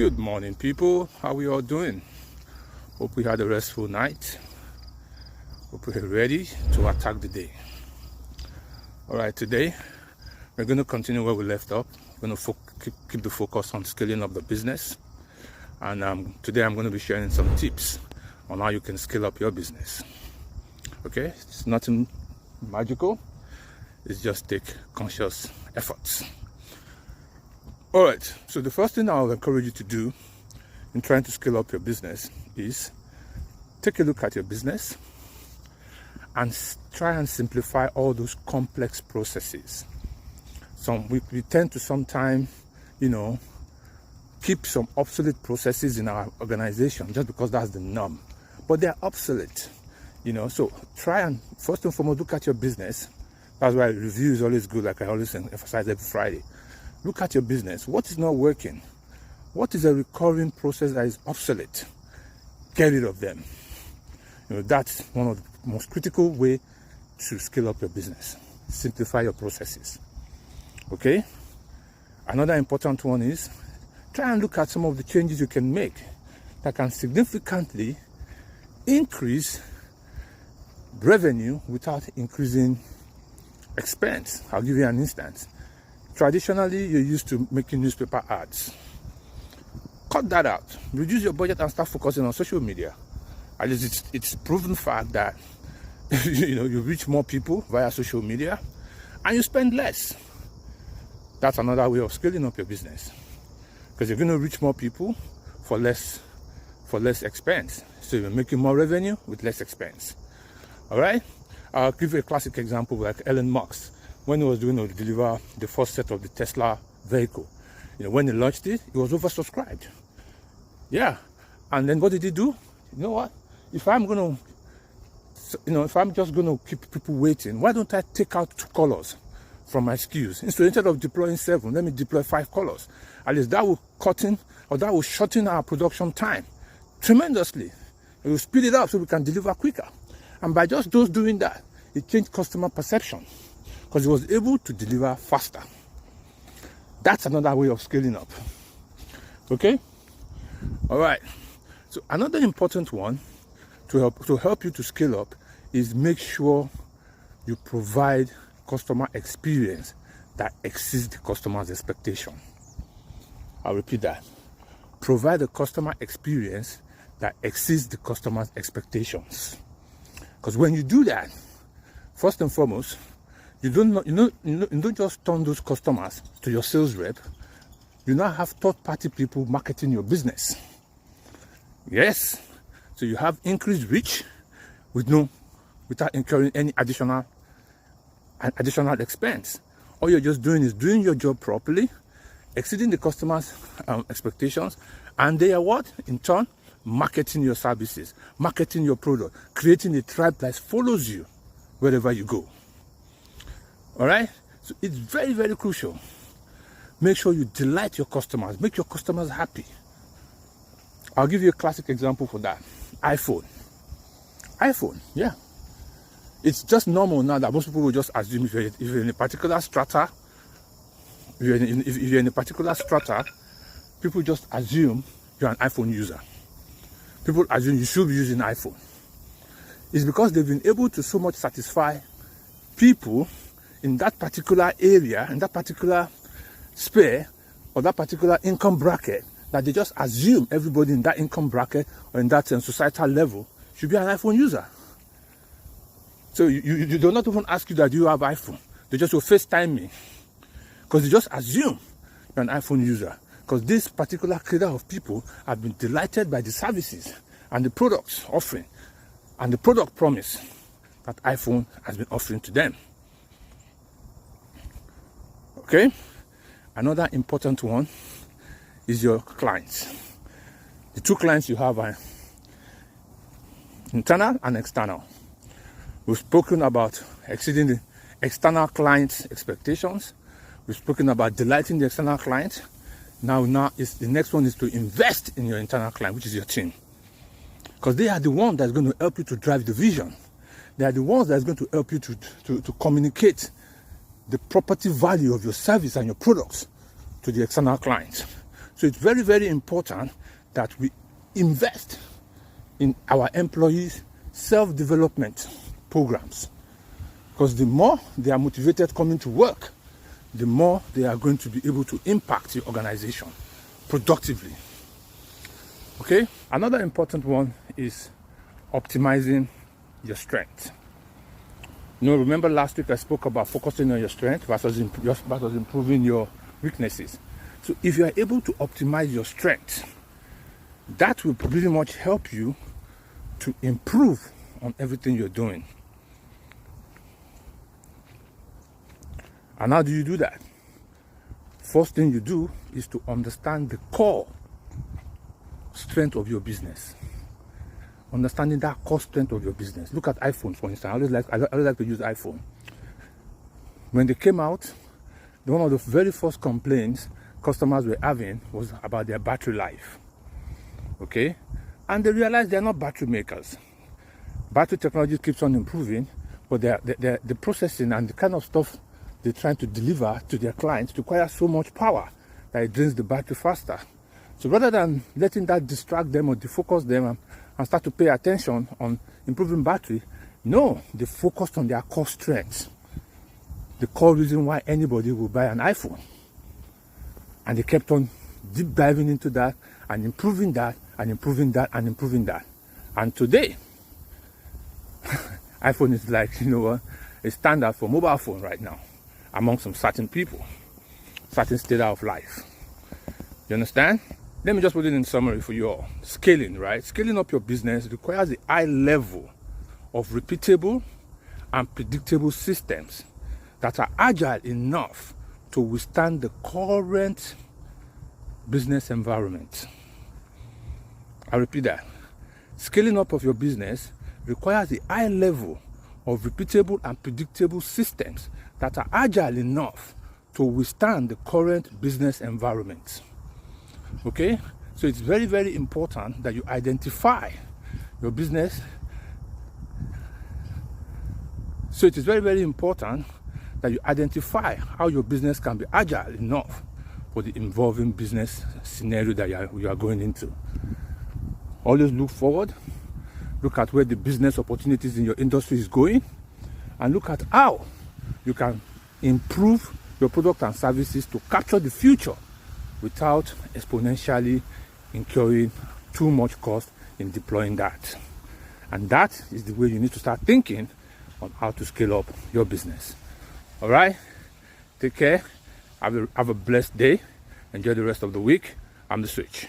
Good morning, people. How we all doing? Hope we had a restful night. Hope we're ready to attack the day. All right, today we're going to continue where we left off. We're going to keep the focus on scaling up the business. And today I'm going to be sharing some tips on how you can scale up your business. Okay, it's nothing magical. It's just take conscious efforts. All right, so the first thing I'll encourage you to do in trying to scale up your business is take a look at your business and try and simplify all those complex processes. We tend to sometimes, keep some obsolete processes in our organization just because that's the norm, but they're obsolete, so try and first and foremost look at your business. That's why review is always good, like I always emphasize every Friday. Look at your business. What is not working? What is a recurring process that is obsolete? Get rid of them. That's one of the most critical way to scale up your business. Simplify your processes. Okay? Another important one is try and look at some of the changes you can make that can significantly increase revenue without increasing expense. I'll give you an instance. Traditionally, you're used to making newspaper ads. Cut that out. Reduce your budget and start focusing on social media. At least it's proven fact that you reach more people via social media and you spend less. That's another way of scaling up your business, because you're going to reach more people for less expense. So you're making more revenue with less expense. All right? I'll give you a classic example like Elon Musk. When he was doing to deliver the first set of the Tesla vehicle, when he launched it, it was oversubscribed. Yeah, and then what did he do? You know what? If I'm just gonna keep people waiting, why don't I take out 2 colors from my SKUs? Instead of deploying 7, let me deploy 5 colors. At least that will shorten our production time tremendously. It will speed it up so we can deliver quicker. And by just those doing that, it changed customer perception, because he was able to deliver faster. That's another way of scaling up. Okay? All right. So another important one to help you to scale up is make sure you provide customer experience that exceeds the customer's expectation. I'll repeat that. Provide a customer experience that exceeds the customer's expectations. Because when you do that, first and foremost, you don't just turn those customers to your sales rep. You now have third-party people marketing your business. Yes, so you have increased reach without incurring any additional expense. All you're just doing is doing your job properly, exceeding the customer's expectations, and they are what? In turn, marketing your services, marketing your product, creating a tribe that follows you wherever you go. All right, so it's very, very crucial. Make sure you delight your customers, make your customers happy. I'll give you a classic example for that. iPhone, yeah. It's just normal now that most people will just assume if you're in a particular strata, if you're in a particular strata, people just assume you're an iPhone user. People assume you should be using iPhone. It's because they've been able to so much satisfy people in that particular area, in that particular sphere, or that particular income bracket, that they just assume everybody in that income bracket or in that societal level should be an iPhone user. So you do not even ask you that you have iPhone. They just will FaceTime me, because they just assume you're an iPhone user, because this particular cadre of people have been delighted by the services and the products offering and the product promise that iPhone has been offering to them. Okay? Another important one is your clients. The 2 clients you have are internal and external. We've spoken about exceeding the external client's expectations. We've spoken about delighting the external client. Now the next one is to invest in your internal client, which is your team. Because they are the ones that's going to help you to drive the vision. They are the ones that's going to help you to communicate the property value of your service and your products to the external clients. So it's very, very important that we invest in our employees' self-development programs. Because the more they are motivated coming to work, the more they are going to be able to impact the organization productively. Okay? Another important one is optimizing your strength. Remember last week I spoke about focusing on your strength versus improving your weaknesses. So if you are able to optimize your strength, that will pretty much help you to improve on everything you're doing. And how do you do that? First thing you do is to understand the core strength of your business. Understanding that core strength of your business. Look at iPhones, for instance. I always like to use iPhone. When they came out, one of the very first complaints customers were having was about their battery life. Okay? And they realized they're not battery makers. Battery technology keeps on improving, but the processing and the kind of stuff they're trying to deliver to their clients requires so much power that it drains the battery faster. So rather than letting that distract them or defocus them and start to pay attention on improving battery, no, they focused on their core strengths. The core reason why anybody will buy an iPhone. And they kept on deep diving into that and improving that and improving that and improving that. And today, iPhone is like, a standard for mobile phone right now among some certain people, certain state of life. You understand? Let me just put it in summary for you all. Scaling, right? Scaling up your business requires a high level of repeatable and predictable systems that are agile enough to withstand the current business environment. I repeat that. Scaling up of your business requires a high level of repeatable and predictable systems that are agile enough to withstand the current business environment. Okay? So it's very, very important that you identify your business. So it is very, very important that you identify how your business can be agile enough for the evolving business scenario that you are going into. Always look forward, look at where the business opportunities in your industry is going, and look at how you can improve your product and services to capture the future without exponentially incurring too much cost in deploying that. And that is the way you need to start thinking on how to scale up your business. All right? Take care. Have a blessed day. Enjoy the rest of the week. I'm The Switch.